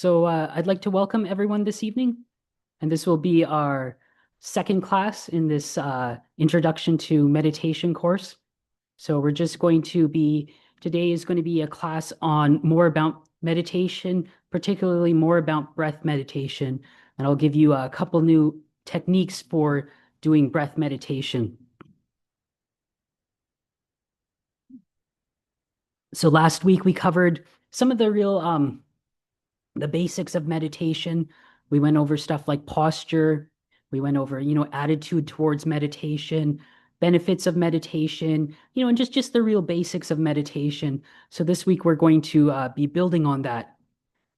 I'd like to welcome everyone this evening, and this will be our second class in this Introduction to Meditation course. So we're just going to be, today is going to be a class on more about meditation, particularly more about breath meditation. And I'll give you a couple new techniques for doing breath meditation. So last week we covered some of the basics of meditation. We went over stuff like posture. We went over, attitude towards meditation, benefits of meditation, and just the real basics of meditation. So this week we're going to be building on that.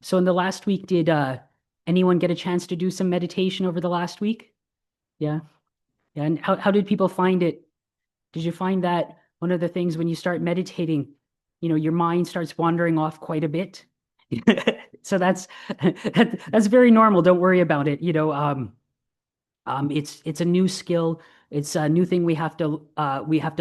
So in the last week, did anyone get a chance to do some meditation over the last week? Yeah. Yeah. And how did people find it? Did you find that one of the things when you start meditating, your mind starts wandering off quite a bit? So that's very normal. Don't worry about it. It's a new skill. It's a new thing we have to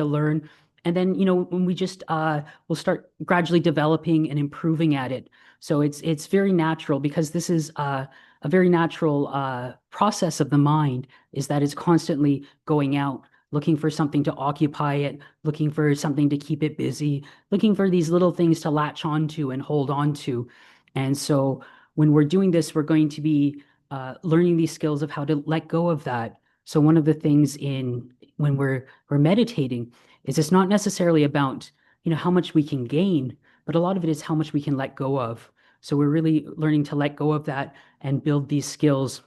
learn. And then, when we just we'll start gradually developing and improving at it. So it's very natural because this is a very natural process of the mind is that it's constantly going out, looking for something to occupy it, looking for something to keep it busy, looking for these little things to latch onto and hold on to. And so when we're doing this, we're going to be learning these skills of how to let go of that. So one of the things in when we're meditating is it's not necessarily about, how much we can gain, but a lot of it is how much we can let go of. So we're really learning to let go of that and build these skills.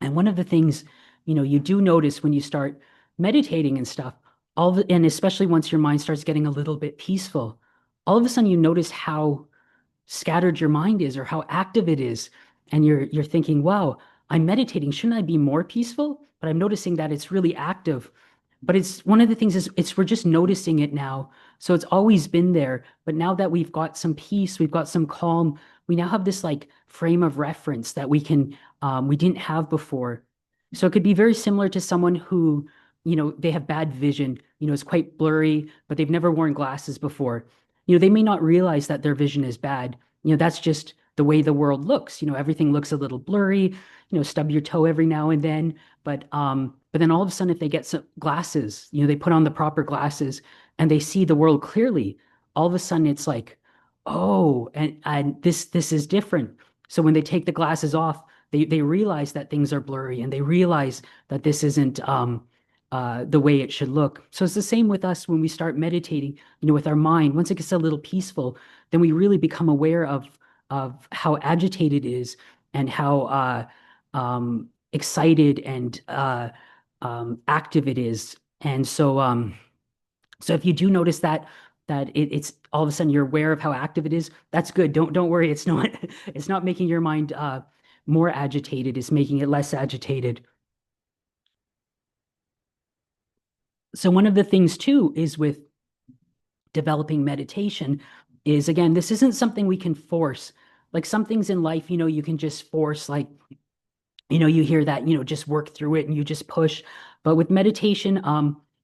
And one of the things, you do notice when you start meditating and stuff, and especially once your mind starts getting a little bit peaceful, all of a sudden you notice how scattered your mind is or how active it is. And you're thinking, wow, I'm meditating. Shouldn't I be more peaceful? But I'm noticing that it's really active. But it's one of the things is it's we're just noticing it now. So it's always been there. But now that we've got some peace, we've got some calm, we now have this like frame of reference that we didn't have before. So it could be very similar to someone who, they have bad vision, it's quite blurry, but they've never worn glasses before. They may not realize that their vision is bad. That's just the way the world looks. Everything looks a little blurry, stub your toe every now and then. But then all of a sudden, if they get some glasses, they put on the proper glasses and they see the world clearly, all of a sudden it's like, oh, and this is different. So when they take the glasses off, they realize that things are blurry and they realize that this isn't the way it should look. So it's the same with us when we start meditating, with our mind. Once it gets a little peaceful, then we really become aware of how agitated it is and how excited and active it is. And so if you do notice that it's all of a sudden you're aware of how active it is, that's good. Don't worry. It's not it's not making your mind more agitated. It's making it less agitated. So one of the things too is with developing meditation is again, this isn't something we can force. Like some things in life, you can just force, like, you hear that, just work through it and you just push. But with meditation,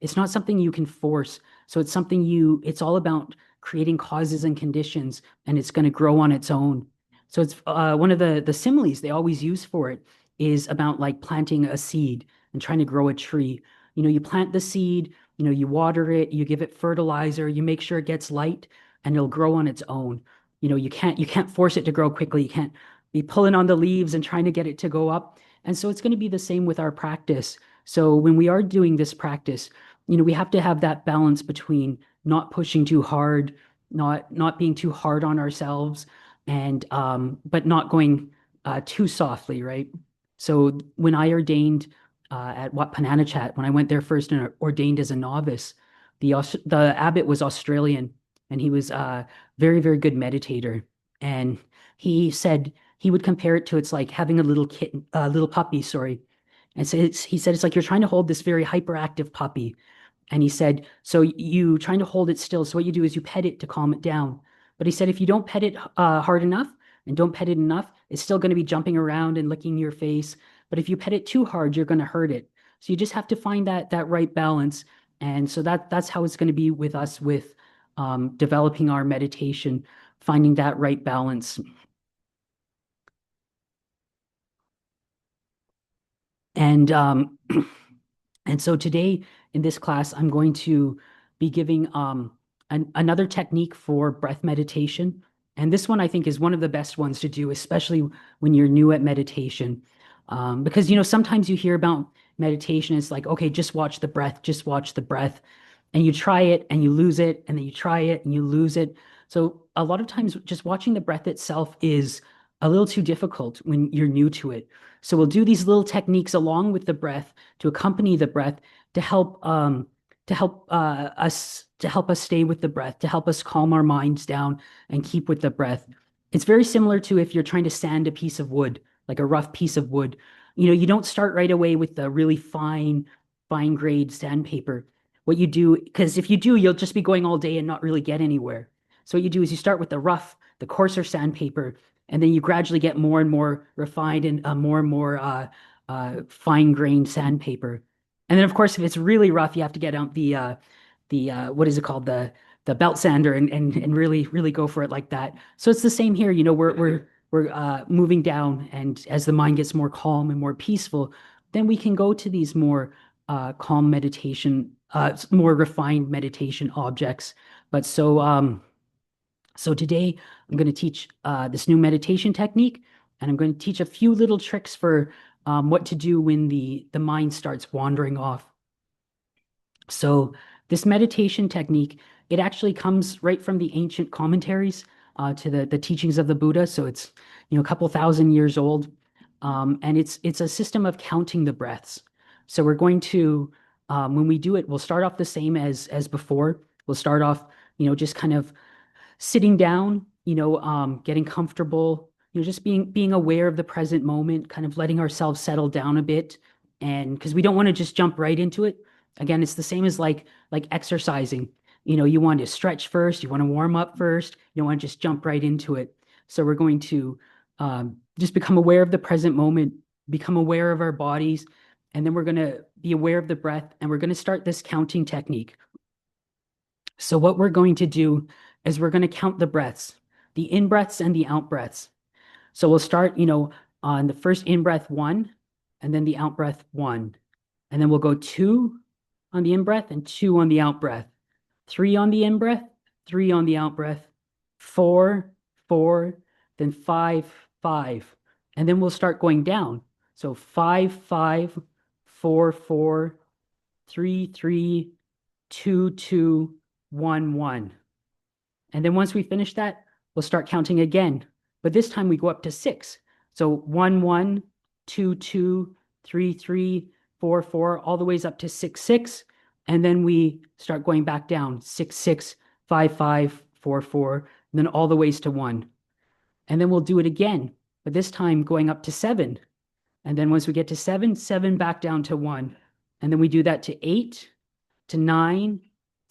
it's not something you can force. So it's all about creating causes and conditions, and it's going to grow on its own. So it's one of the similes they always use for it is about like planting a seed and trying to grow a tree. You plant the seed, you water it, you give it fertilizer, you make sure it gets light, and it'll grow on its own. You can't force it to grow quickly. You can't be pulling on the leaves and trying to get it to go up. And so it's going to be the same with our practice. So when we are doing this practice, we have to have that balance between not pushing too hard, not being too hard on ourselves, and but not going too softly, right? So when I ordained at Wat Pananachat, when I went there first and ordained as a novice, the abbot was Australian, and he was a very, very good meditator. And he said he would compare it to it's like having a little kitten, a little puppy, sorry. And so he said it's like you're trying to hold this very hyperactive puppy. And he said, so you trying to hold it still. So what you do is you pet it to calm it down. But he said if you don't pet it hard enough and don't pet it enough, it's still going to be jumping around and licking your face. But if you pet it too hard, you're going to hurt it. So you just have to find that right balance. And so that's how it's going to be with us with developing our meditation, finding that right balance. And and so today in this class, I'm going to be giving another technique for breath meditation. And this one I think is one of the best ones to do, especially when you're new at meditation. Because, sometimes you hear about meditation, it's like, okay, just watch the breath, just watch the breath. And you try it and you lose it, and then you try it and you lose it. So a lot of times, just watching the breath itself is a little too difficult when you're new to it. So we'll do these little techniques along with the breath to accompany the breath to help us stay with the breath, to help us calm our minds down and keep with the breath. It's very similar to if you're trying to sand a piece of wood, like a rough piece of wood. You don't start right away with the really fine grade sandpaper. What you do, because if you do, you'll just be going all day and not really get anywhere. So what you do is you start with the coarser sandpaper, and then you gradually get more and more refined and more and more fine-grained sandpaper. And then, of course, if it's really rough, you have to get out the what is it called, the belt sander, and really go for it like that. So it's the same here. We're moving down, and as the mind gets more calm and more peaceful, then we can go to these more calm meditation, more refined meditation objects. But so today I'm going to teach this new meditation technique, and I'm going to teach a few little tricks for what to do when the mind starts wandering off. So this meditation technique, it actually comes right from the ancient commentaries to the teachings of the Buddha. So it's a couple thousand years old, and it's a system of counting the breaths. So we're going to when we do it, we'll start off the same as before. We'll start off, just kind of sitting down, getting comfortable, just being aware of the present moment, kind of letting ourselves settle down a bit. And because we don't want to just jump right into it. Again, it's the same as like exercising. You want to stretch first, you want to warm up first, you don't want to just jump right into it. So we're going to just become aware of the present moment, become aware of our bodies, and then we're going to be aware of the breath, and we're going to start this counting technique. So what we're going to do is we're going to count the breaths, the in breaths and the out breaths. So we'll start, on the first in breath, one, and then the out breath, one. And then we'll go two on the in breath and two on the out breath. Three on the in breath, three on the out breath, four, four, then five, five. And then we'll start going down. So five, five, four, four, three, three, two, two, one, one. And then once we finish that, we'll start counting again. But this time we go up to six. So one, one, two, two, three, three, four, four, all the ways up to six, six. And then we start going back down, six, six, five, five, four, four, and then all the ways to one. And then we'll do it again, but this time going up to seven. And then once we get to seven, seven back down to one. And then we do that to eight, to nine,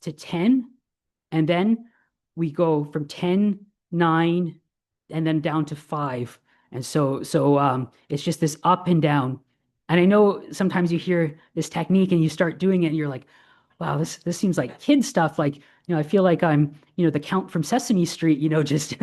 to 10. And then we go from 10, 9, and then down to 5. And so it's just this up and down. And I know sometimes you hear this technique and you start doing it and you're like, wow, this seems like kid stuff. Like, I feel like I'm, the Count from Sesame Street, just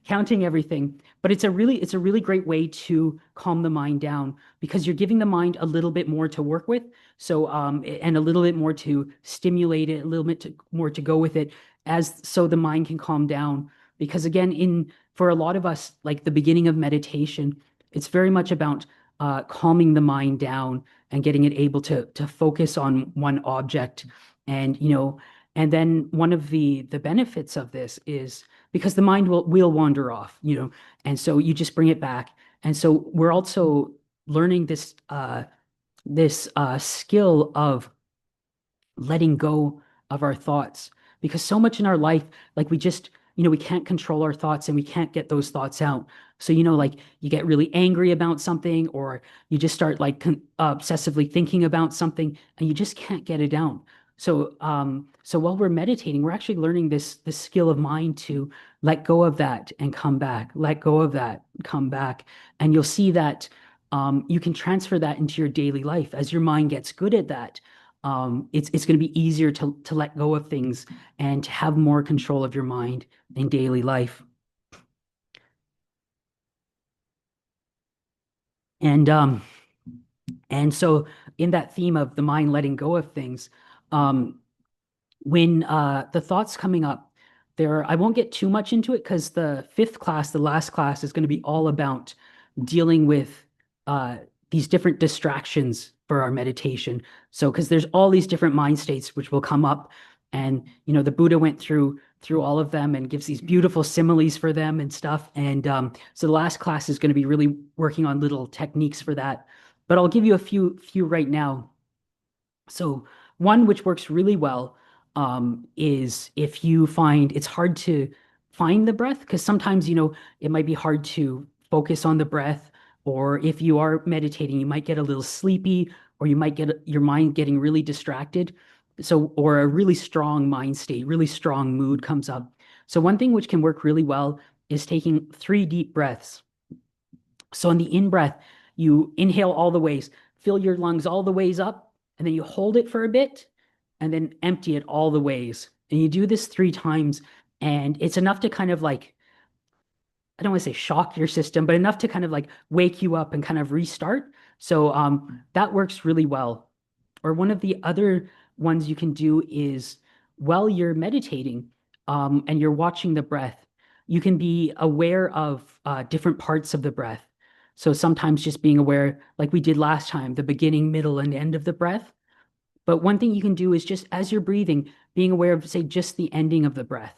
counting everything. But it's a really great way to calm the mind down because you're giving the mind a little bit more to work with. So and a little bit more to stimulate it, a little bit more to go with it as so the mind can calm down. Because again, in for a lot of us, like the beginning of meditation, it's very much about calming the mind down and getting it able to focus on one object. And and then one of the benefits of this is because the mind will wander off, and so you just bring it back. And so we're also learning this skill of letting go of our thoughts because so much in our life, like we can't control our thoughts and we can't get those thoughts out. So like you get really angry about something, or you just start like obsessively thinking about something and you just can't get it out. So while we're meditating, we're actually learning this skill of mind to let go of that and come back, let go of that, come back. And you'll see that you can transfer that into your daily life as your mind gets good at that. It's going to be easier to let go of things and to have more control of your mind in daily life. And And so, in that theme of the mind letting go of things, um, when the thoughts coming up, I won't get too much into it because the fifth class, the last class, is going to be all about dealing with uh, these different distractions for our meditation. So, because there's all these different mind states which will come up, and the Buddha went through all of them and gives these beautiful similes for them and stuff. And so the last class is going to be really working on little techniques for that. But I'll give you a few right now. So one which works really well is if you find it's hard to find the breath, because sometimes, it might be hard to focus on the breath, or if you are meditating, you might get a little sleepy, or you might get your mind getting really distracted. So, or a really strong mind state, really strong mood comes up. So one thing which can work really well is taking 3 deep breaths. So on the in breath, you inhale all the ways, fill your lungs all the ways up, and then you hold it for a bit, and then empty it all the ways. And you do this 3 times, and it's enough to kind of like, I don't want to say shock your system, but enough to kind of like wake you up and kind of restart. So that works really well. Or one of the other ones you can do is while you're meditating and you're watching the breath, you can be aware of different parts of the breath. So sometimes just being aware, like we did last time, the beginning, middle, and end of the breath. But one thing you can do is just as you're breathing, being aware of, say, just the ending of the breath.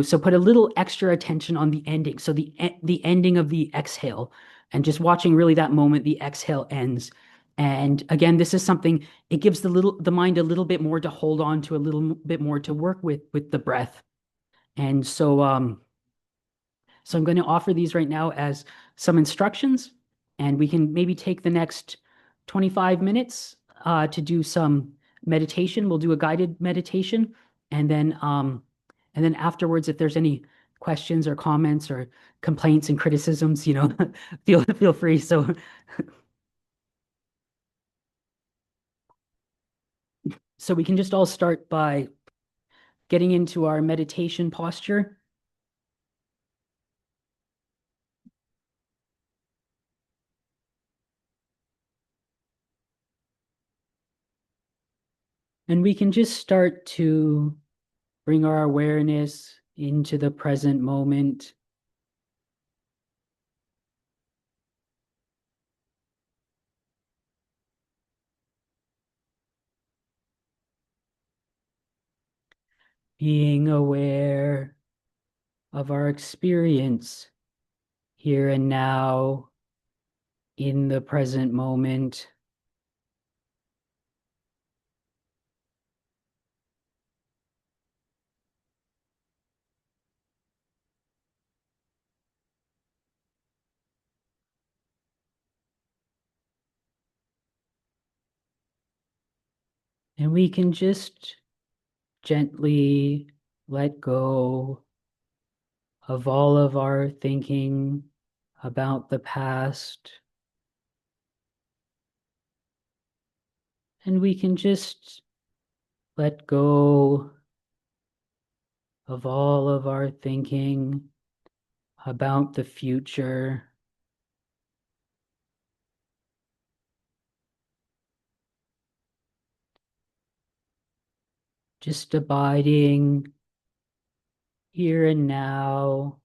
So put a little extra attention on the ending. So the ending of the exhale, and just watching really that moment the exhale ends. And again, this is something it gives the mind a little bit more to hold on to, a little bit more to work with the breath. And so I'm going to offer these right now as some instructions, and we can maybe take the next 25 minutes to do some meditation. We'll do a guided meditation, and then afterwards, if there's any questions or comments or complaints and criticisms, feel free. So we can just all start by getting into our meditation posture, and we can just start to bring our awareness into the present moment. Being aware of our experience here and now in the present moment. And we can just gently let go of all of our thinking about the past. And we can just let go of all of our thinking about the future. Just abiding here and now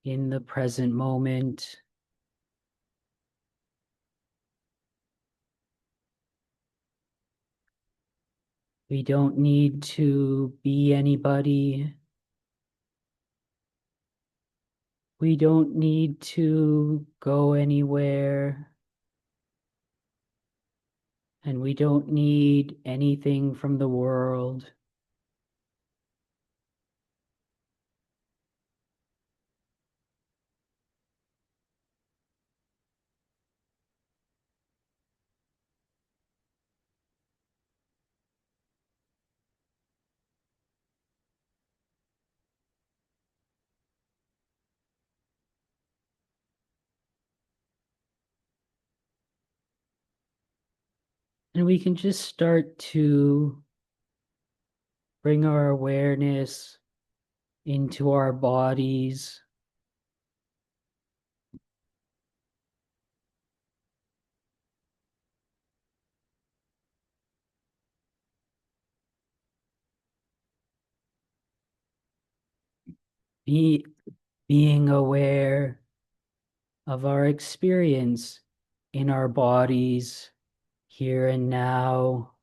in the present moment. We don't need to be anybody. We don't need to go anywhere. And we don't need anything from the world. And we can just start to bring our awareness into our bodies. Be being aware of our experience in our bodies here and now,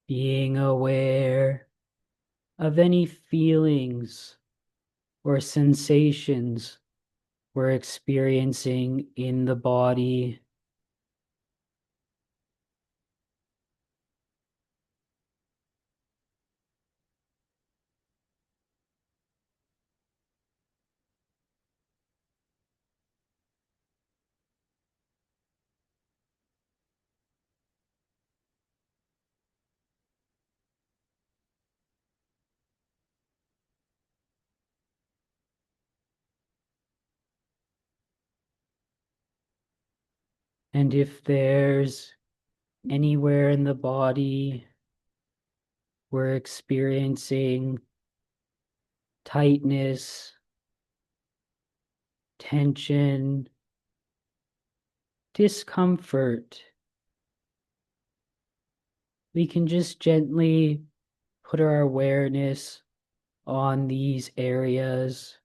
being aware of any feelings or sensations we're experiencing in the body. And if there's anywhere in the body we're experiencing tightness, tension, discomfort, we can just gently put our awareness on these areas.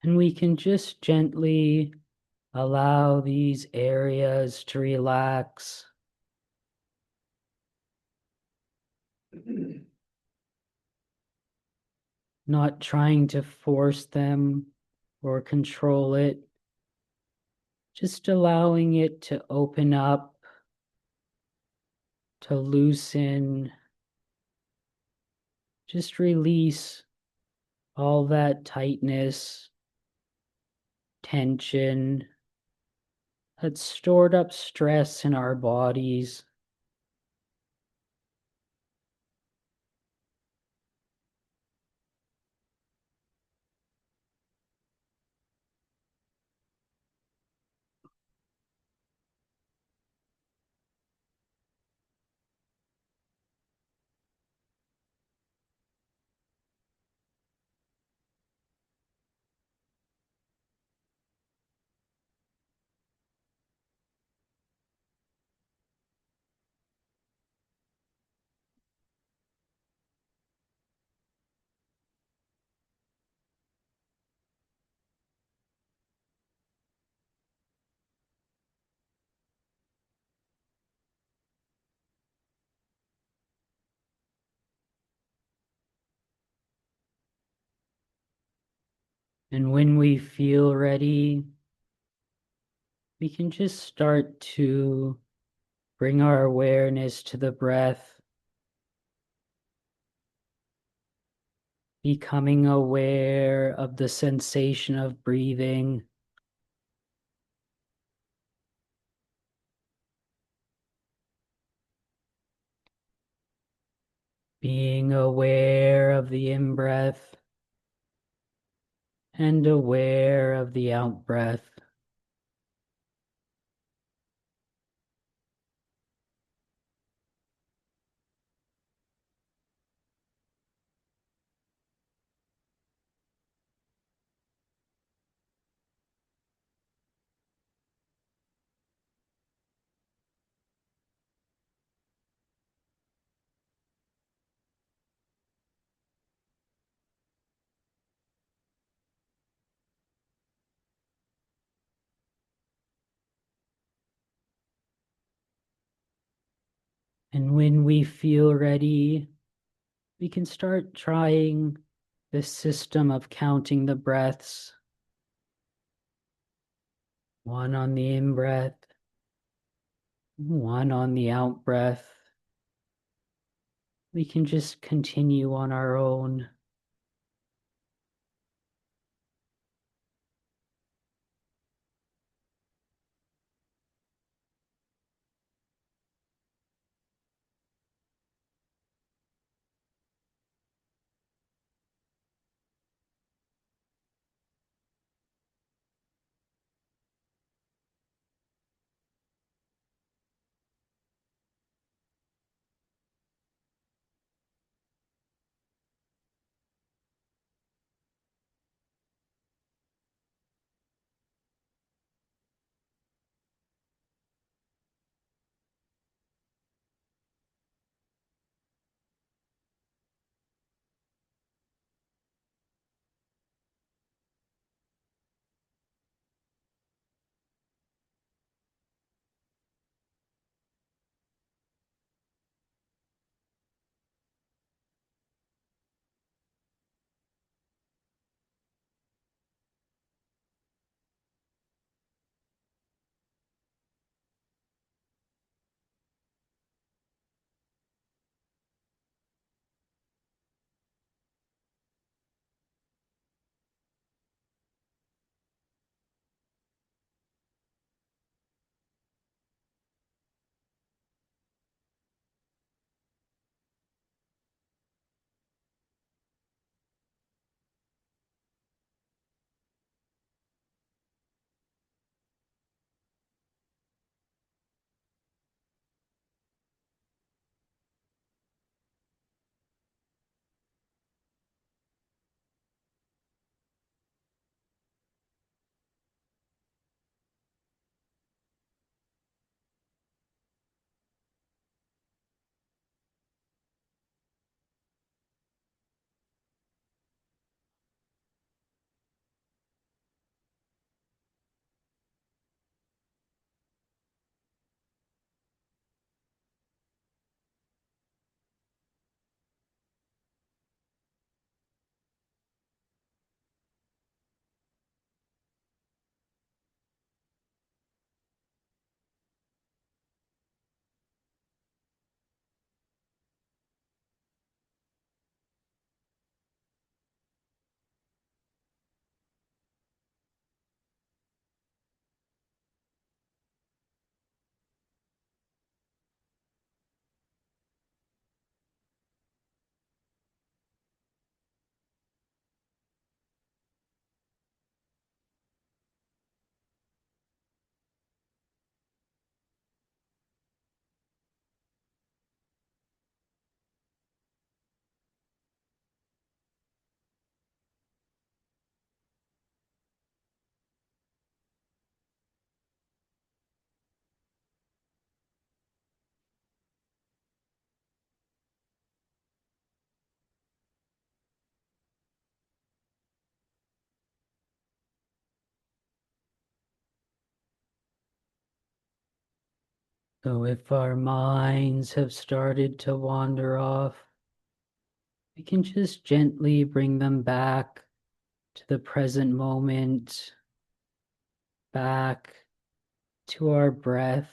And we can just gently allow these areas to relax, not trying to force them or control it, just allowing it to open up, to loosen, just release all that tightness, tension, that stored up stress in our bodies. And when we feel ready, we can just start to bring our awareness to the breath, becoming aware of the sensation of breathing, being aware of the in-breath and aware of the out-breath. And when we feel ready, we can start trying this system of counting the breaths. One on the in-breath, One on the out breath. We can just continue on our own. So if our minds have started to wander off, we can just gently bring them back to the present moment, back to our breath.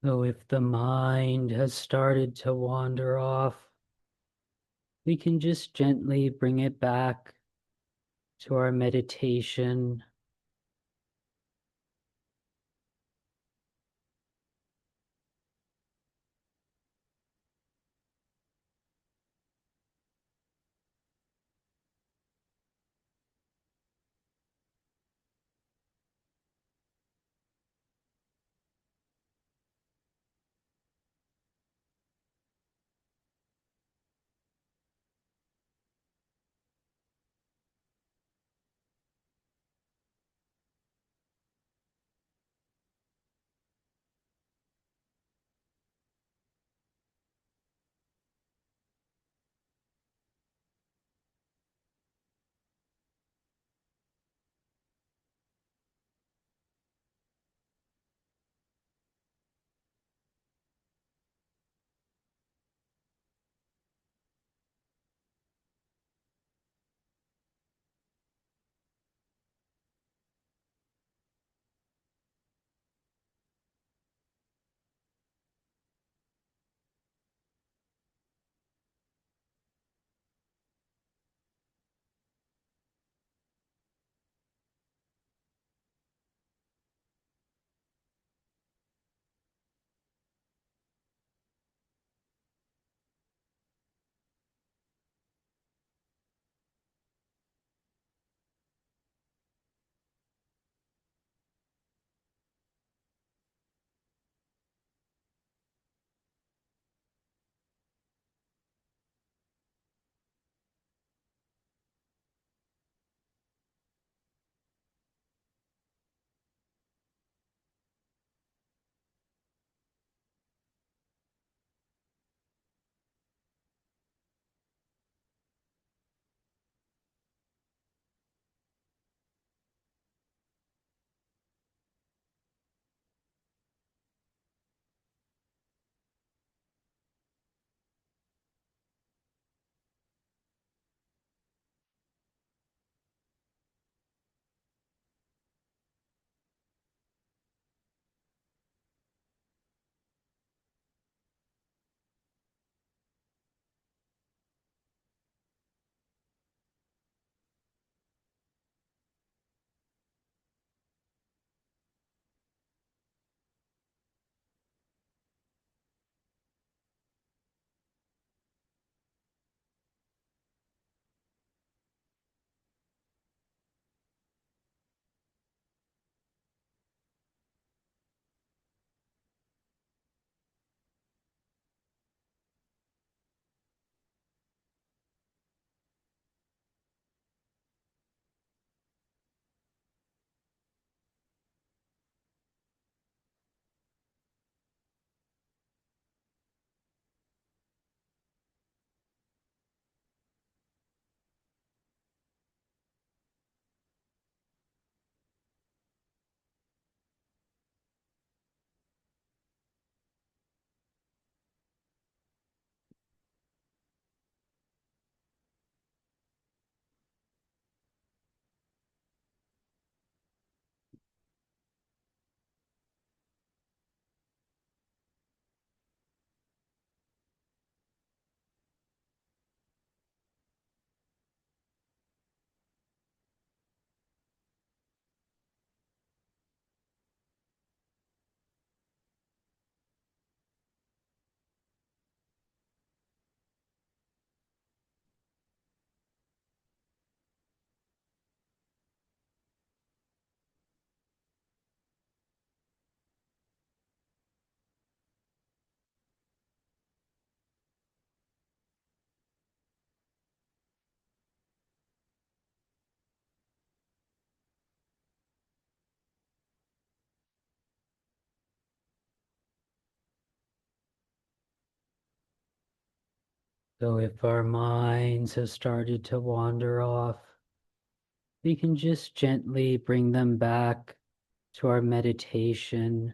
So if the mind has started to wander off, we can just gently bring it back to our meditation. So if our minds have started to wander off, we can just gently bring them back to our meditation.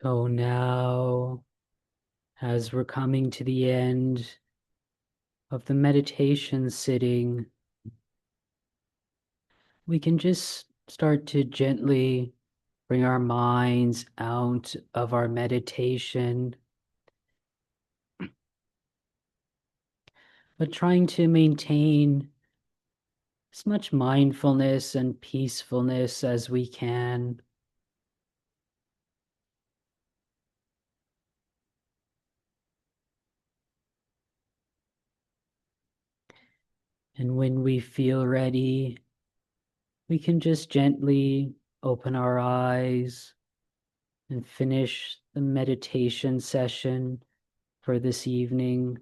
So now, as we're coming to the end of the meditation sitting, we can just start to gently bring our minds out of our meditation, but trying to maintain as much mindfulness and peacefulness as we can. And when we feel ready, we can just gently open our eyes and finish the meditation session for this evening.